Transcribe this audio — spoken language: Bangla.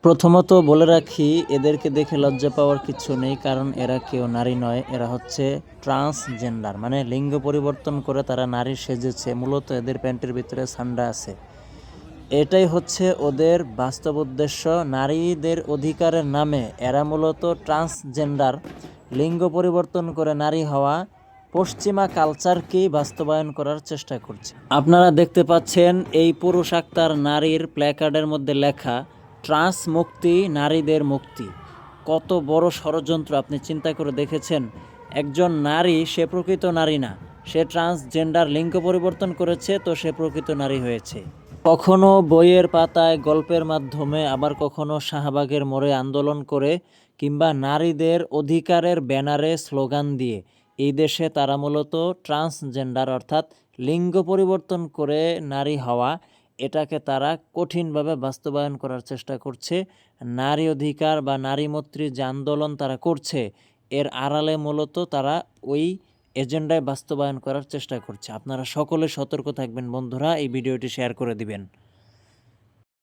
প্রথমত বলে রাখি, এদেরকে দেখে লজ্জা পাওয়ার কিচ্ছু নেই, কারণ এরা কেউ নারী নয়, এরা হচ্ছে ট্রান্সজেন্ডার, মানে লিঙ্গ পরিবর্তন করে তারা নারী সেজেছে। মূলত এদের প্যান্টের ভিতরে সান্ডা আছে। এটাই হচ্ছে ওদের বাস্তব উদ্দেশ্য। নারীদের অধিকারের নামে এরা মূলত ট্রান্সজেন্ডার, লিঙ্গ পরিবর্তন করে নারী হওয়া পশ্চিমা কালচারকেই বাস্তবায়ন করার চেষ্টা করছে। আপনারা দেখতে পাচ্ছেন এই পুরুষ আক্তার নারীর প্ল্যাকার্ডের মধ্যে লেখা ট্রান্স মুক্তি, নারীদের মুক্তি। কত বড় ষড়যন্ত্র আপনি চিন্তা করে দেখেছেন? একজন নারী, সে প্রকৃত নারী না, সে ট্রান্সজেন্ডার, লিঙ্গ পরিবর্তন করেছে, তো সে প্রকৃত নারী হয়েছে। কখনো বইয়ের পাতায় গল্পের মাধ্যমে, আবার কখনো শাহবাগের মোড়ে আন্দোলন করে, কিংবা নারীদের অধিকারের ব্যানারে স্লোগান দিয়ে এই দেশে তারা মূলত ট্রান্সজেন্ডার অর্থাৎ লিঙ্গ পরিবর্তন করে নারী হওয়া, এটাকে তারা কঠিনভাবে বাস্তবায়ন করার চেষ্টা করছে। নারী অধিকার বা নারীমৈত্রী যে আন্দোলন তারা করছে, এর আড়ালে মূলত তারা ওই এজেন্ডায় বাস্তবায়ন করার চেষ্টা করছে। আপনারা সকলে সতর্ক থাকবেন বন্ধুরা, এই ভিডিওটি শেয়ার করে দিবেন।